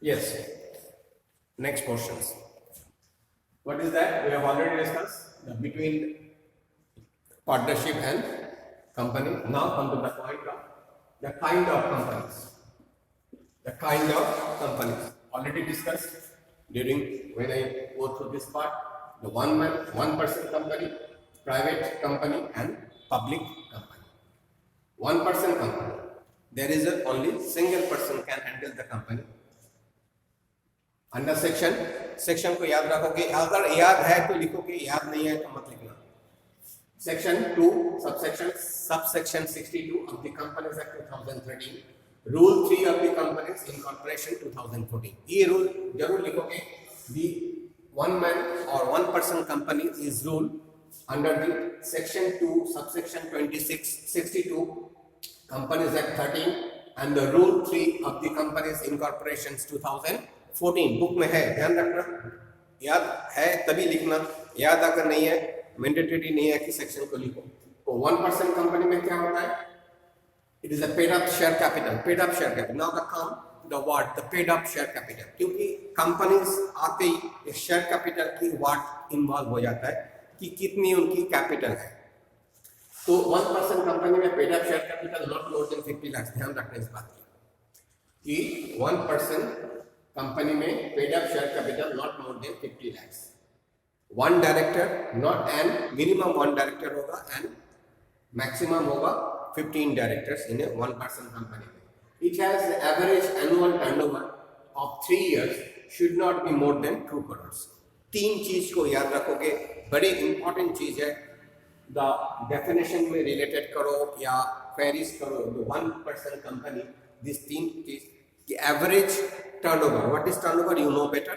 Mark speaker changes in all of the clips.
Speaker 1: Yes. Next portions. What is that? We have already discussed between partnership and company. Now come to the point of the kind of companies. The kind of companies already discussed during when I go through this part. The one man, one person company, private company, and public company. One person company. There is a only single person can handle the company. Under section को याद रखोगे, अगर याद है तो लिखोगे, याद नहीं है तो मत लिखना. Section 2 subsection 62 of the Companies Act 2013, rule 3 of the Companies Incorporation 2014. ये रूल जरूर लिखोगे. The one man or one person company is rule under the section 2 subsection 62 Companies Act 13 and the rule 3 of the Companies Incorporations 2014. Book में है, ध्यान रखना. याद है तभी लिखना, याद अगर नहीं है मैंडेटरी नहीं है कि सेक्शन को लिखो. तो 1% कंपनी में क्या होता है? It is a paid up share capital. Paid up share capital. Now the word the paid up share capital, क्योंकि कंपनीज आते ही शेयर कैपिटल की वर्ड इन्वॉल्व हो जाता है कि कितनी उनकी कैपिटल है. तो 1% कंपनी में paid up share capital not more than 50 lakh. ध्यान रखना इस बात की कि 1% कंपनी में paid up share capital not more than 50 lakhs. One director not and minimum one director होगा एंड मैक्सिमम होगा 15 डायरेक्टर्स इन ए 1% कंपनी में. It has average annual turnover of 3 years should not be more than 2 crores. तीन चीज को याद रखोगे, बड़ी important चीज है. द डेफिनेशन में रिलेटेड करो या क्वेरीज करो. 1% कंपनी, दिस तीन चीज की average turnover. What is turnover? You know better.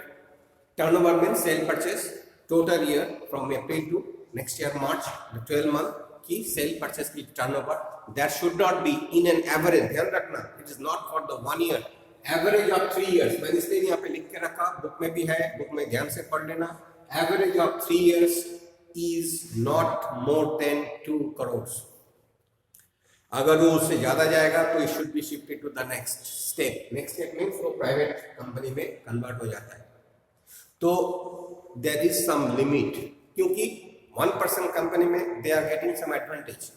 Speaker 1: Turnover means sale purchase total year from April to next year March, the 12 month की sale purchase की turnover. That should not be in an average. ध्यान रखना, it is not for the 1 year. Average of 3 years. मैंने इसलिए यहाँ पे लिख के रखा, बुक में भी है, बुक में ध्यान से पढ़ लेना. Average of 3 years is not more than 2 crores. अगर वो उससे ज्यादा जाएगा तो it should be shifted to the next step. Next step means वो प्राइवेट कंपनी में कन्वर्ट हो जाता है. तो देयर इज सम लिमिट, क्योंकि 1% कंपनी में they are getting some advantage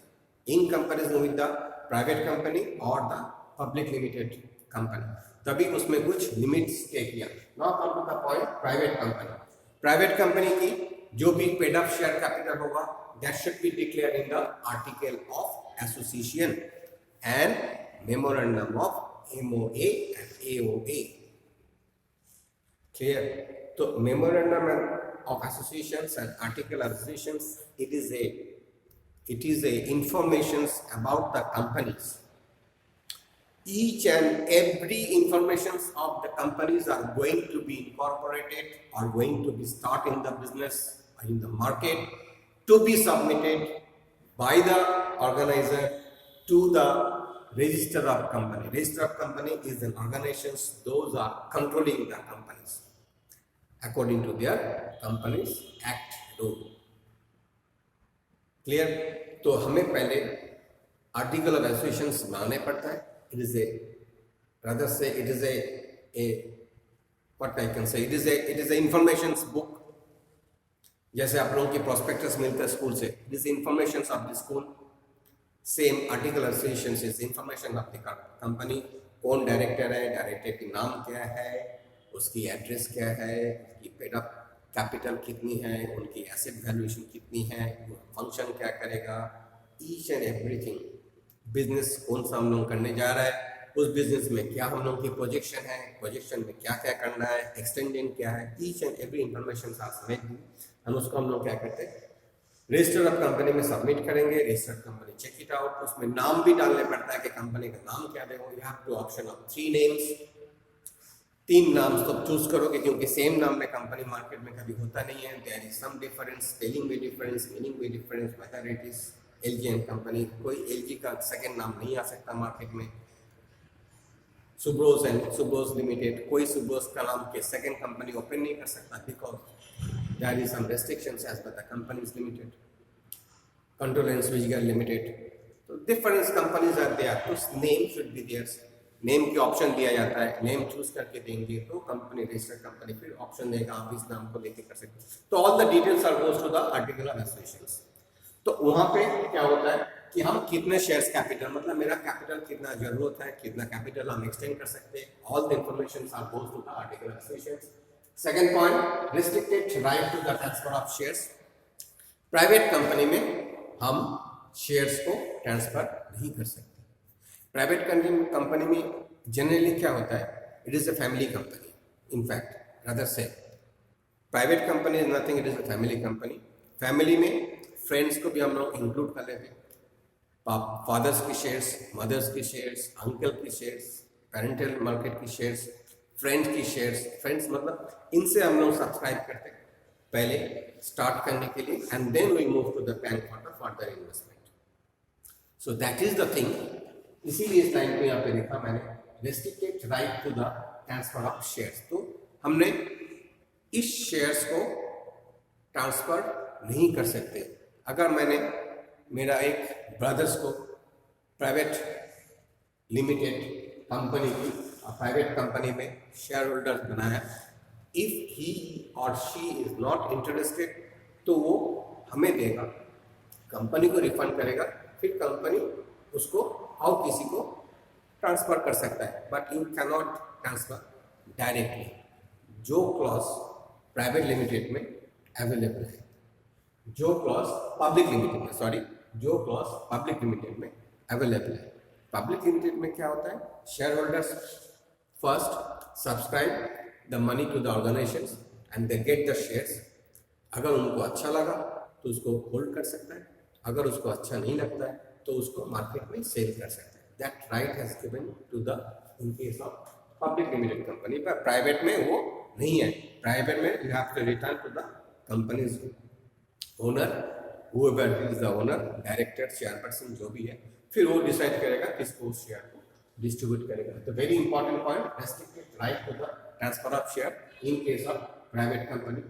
Speaker 1: in comparison with the private company और द पब्लिक लिमिटेड कंपनी. तभी उसमें कुछ लिमिट्स तय किया. Now come to the point. Private company. Private company की जो भी पेड अप शेयर कैपिटल होगा that should be declared in the article of association and memorandum of MOA and AOA. Clear? So memorandum of associations and article of associations, it is a informations about the companies. Each and every informations of the companies are going to be incorporated or going to be starting the business in the market to be submitted by the organizer to the register of company. Register of company is an organizations, those are controlling the companies according to their companies act rule. Clear? तो हमें पहले article of associations बनाने पड़ता है. It is a rather say it is a what I can say, it is a informations book. जैसे आप लोगों की प्रोस्पेक्टस मिलता है स्कूल से, this information of the school. Same article association is information of the company. कौन director है, director की नाम क्या है, उसकी एड्रेस क्या है, उसकी पेड अप कैपिटल कितनी है, उनकी एसेट वैल्यूएशन कितनी है, फंक्शन क्या करेगा, ईच एंड एवरीथिंग. बिजनेस कौन सा हम लोग करने जा रहा है, उस बिजनेस में क्या हम लोग की प्रोजेक्शन है, प्रोजेक्शन में क्या क्या करना है, एक्सटेंडेंट क्या है, ईच एंड एवरी इंफॉर्मेशन हम उसको हम लोग क्या करते हैं रजिस्टर ऑफ कंपनी में सबमिट करेंगे. Registered company cheque it out. उसमें नाम भी डालने पड़ता है कि कंपनी का नाम क्या देगा. You have two option of 3 names. 3 नाम तो चूज करोगे क्योंकि सेम नाम में कंपनी मार्केट में कभी होता नहीं है. There is some difference, spelling में डिफरेंस, मीनिंग में difference. Whether it is LG and company, कोई एलजी का सेकंड नाम नहीं आ सकता मार्केट में. सुब्रोस एंड सुब्रोस लिमिटेड, कोई सुब्रोस का नाम के सेकंड कंपनी ओपन नहीं कर सकता because there is some restrictions as per the companies limited. Control and Switchgear Limited. So different companies are there. Those names should be there. Name की option दिया जाता है, नेम चूज करके देंगे तो कंपनी रजिस्टर्ड कंपनी फिर option देगा आप इस नाम को लेके कर सकते हैं। तो all the details are goes to the article of association. तो वहां पे क्या होता है कि हम कितने शेयर्स कैपिटल, मतलब मेरा कैपिटल कितना जरूरत है, कितना कैपिटल हम एक्सटेंड कर सकते हैं, all the information are goes to the article of association. Second point, restricted right to the transfer of shares. Private company में हम शेयर्स को ट्रांसफर नहीं कर सकते। प्राइवेट कंपनी में जनरली क्या होता है, it is a family company, in fact rather से private company is nothing, it is a family company. Family में फ्रेंड्स को भी हम लोग इंक्लूड कर लेते हैं, फादर्स की शेयर्स, मदर्स की शेयर्स, अंकल की शेयर्स, पेरेंटल मार्केट की शेयर्स, फ्रेंड्स की शेयर्स। फ्रेंड्स मतलब इनसे हम लोग सब्सक्राइब करते हैं पहले स्टार्ट करने के लिए, and then we move to the bank for the further investment. So that is the thing. इसीलिए इस लाइन को यहाँ पे लिखा मैंने, restricted right to the transfer of shares. तो हमने इस शेयर्स को ट्रांसफर नहीं कर सकते। अगर मैंने मेरा एक ब्रदर्स को प्राइवेट लिमिटेड कंपनी की प्राइवेट कंपनी में शेयर होल्डर बनाया, इफ ही और शी इज नॉट इंटरेस्टेड तो वो हमें देगा, कंपनी को रिफंड करेगा, फिर कंपनी उसको और किसी को ट्रांसफर कर सकता है, but you can not transfer directly. जो क्लॉज प्राइवेट लिमिटेड में अवेलेबल है, जो क्लॉज पब्लिक लिमिटेड में, सॉरी, जो क्लॉज पब्लिक लिमिटेड में अवेलेबल है। पब्लिक लिमिटेड में क्या होता है, share holders first subscribe the money to the organisation and they get the shares. अगर उनको अच्छा लगा तो उसको होल्ड कर सकता है, अगर उसको अच्छा नहीं लगता है तो उसको मार्केट में सेल कर सकता है। That right has given to the in case of public limited company. पर प्राइवेट में वो नहीं है। प्राइवेट में you have to return to the company's owner, whoever is the owner, director, chairperson जो भी है, फिर वो डिसाइड करेगा किसको उस शेयर को डिस्ट्रीब्यूट करेगा। तो very important point, restricted right to the transfer of share in case of private company.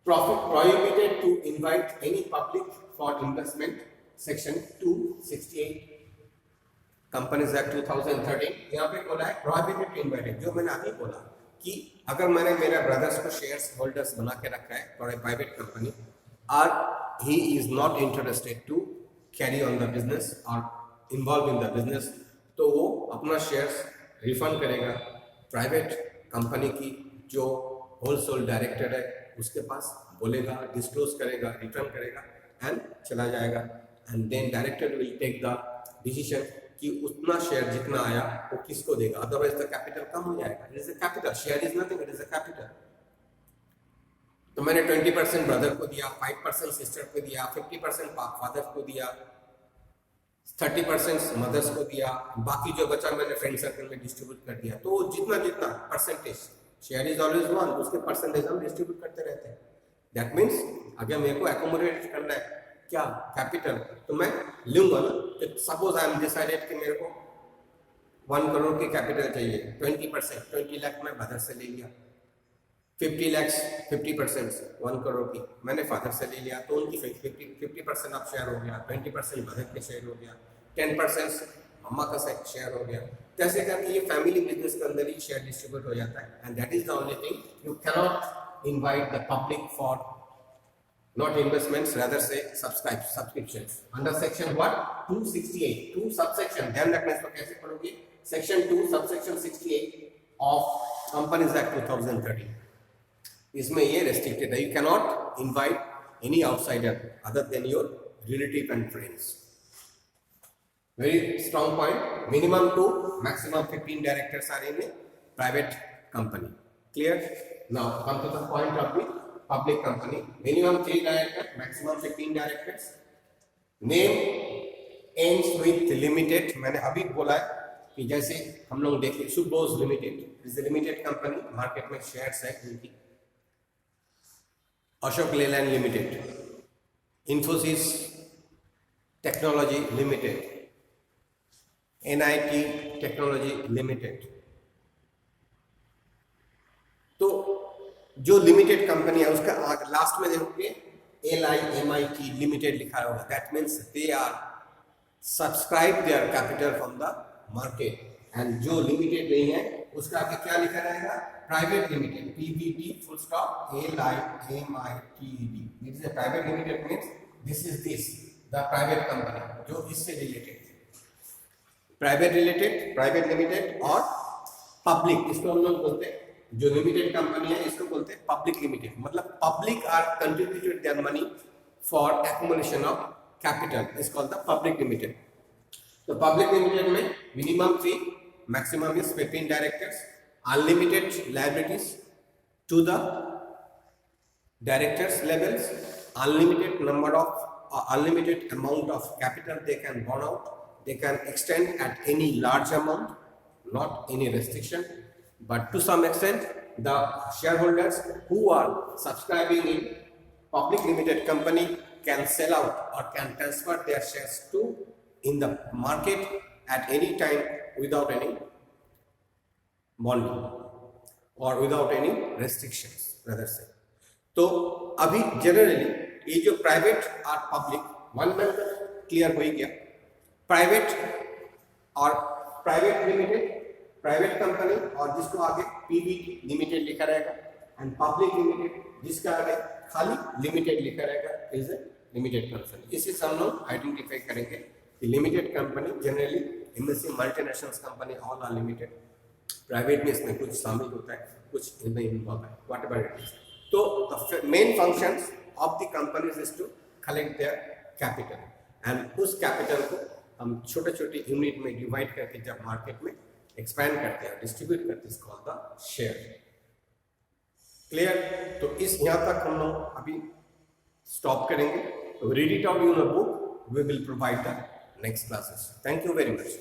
Speaker 1: Prohibited to invite any public for investment, section 268 companies act 2013। यहाँ पे बोला है prohibited to invite, जो मैंने अभी बोला कि अगर मैंने मेरा ब्रदर्स को शेयर्स होल्डर्स बना के रखा है फॉर ए प्राइवेट कंपनी और he is not interested to carry on the business or involve in the business, तो वो अपना शेयर्स रिफंड करेगा प्राइवेट कंपनी की जो होलसेल डायरेक्टर है उसके पास, बोलेगा, डिस्क्लोज करेगा, रिटर्न करेगा एंड चला जाएगा। And then director will take the decision कि उतना शेयर जितना आया वो किसको देगा, अदरवाइज द कैपिटल कम हो जाएगा। It is a capital, share is nothing, it is a capital. तो मैंने 20% ब्रदर को दिया, 5% सिस्टर को दिया, 50% फादर को दिया, 30% मदर्स को दिया, बाकी जो बचा मैंने फ्रेंड सर्कल में डिस्ट्रीब्यूट कर दिया। तो जितना जितना percentage, share is always one, उसके परसेंटेज हम डिस्ट्रीब्यूट करते रहते हैं। दैट मीन्स अगर मेरे को एकोमोडेट करना है क्या कैपिटल, तो मैं लूंगा ना। सपोज आई एम डिसाइडेड कि मेरे को 1 करोड़ की कैपिटल चाहिए, 20%, 20 लाख मैं ब्रदर से ले लिया, 50 लाख 50% 1 करोड़ की मैंने फादर से ले लिया, तो उनकी 50% ऑफ शेयर हो गया, 20% ब्रदर के शेयर हो गया, 10% मम्मा का शेयर हो गया। कैसे करके ये फैमिली बिजनेस के अंदर ही शेयर डिस्ट्रीब्यूट हो जाता है। And that is the only thing, you cannot invite the public for not investments, rather say subscriptions under section what 268 2 subsection, ध्यान रखना इसको कैसे पढ़ोगे, section 2 subsection 68 of Companies Act 2013। इसमें ये restricted है, you cannot invite any outsider other than your relative and friends। very strong point, minimum 2 maximum 15 directors are in a private company, clear? Now come to the point of the public company, minimum 3 directors, maximum 15 directors, name ends with limited। मैंने अभी बोला है कि जैसे हम लोग देखें सुबोज limited is limited company, market में शेयर्स है उनकी, Ashok Leyland limited, Infosys technology limited, NIT technology limited. तो जो लिमिटेड कंपनी है उसका लास्ट में देखोगे LIMIT लिमिटेड लिखा होगा, that means they are subscribe their capital from the market and जो लिमिटेड नहीं है उसका आगे क्या लिखा रहेगा, private limited, PVT full stop LIMITED. This is a private limited means this the private company जो इससे related, private related, private limited और पब्लिक, इसको हम लोग बोलते हैं, जो लिमिटेड कंपनी है इसको बोलते हैं पब्लिक लिमिटेड. मतलब public are contributed their money for accumulation of capital is called the public limited. तो पब्लिक लिमिटेड में minimum 3, maximum is 15 directors, unlimited liabilities to the directors levels, unlimited number of unlimited amount of capital they can burn out, they can extend at any large amount, not any restriction, but to some extent the shareholders who are subscribing in public limited company can sell out or can transfer their shares to in the market at any time without any bonding or without any restrictions rather say. तो अभी generally ये जो private और public one में clear हो ही गया. Private और private limited, private company और जिसको आगे पीवीटी लिमिटेड लिखा रहेगा, एंड पब्लिक लिमिटेड जिसका आगे खाली लिमिटेड लिखा रहेगा इज ए लिमिटेड कंपनी. इसी से हम लोग आइडेंटिफाई करेंगे कि limited company generally MSC multinational company all are limited. Private में इसमें कुछ शामिल होता है, कुछ इनमें इन्वॉल्व है, व्हाटएवर इट इज. तो the main functions of the companies is to collect their capital and उस कैपिटल को हम छोटे छोटे यूनिट में डिवाइड करके जब मार्केट में एक्सपैंड करते हैं, डिस्ट्रीब्यूट करते हैं, इसको कॉल्ड द शेयर. क्लियर? तो इस यहाँ तक हम लोग अभी स्टॉप करेंगे. Read it out in a book, we will provide the next classes. Thank you very much.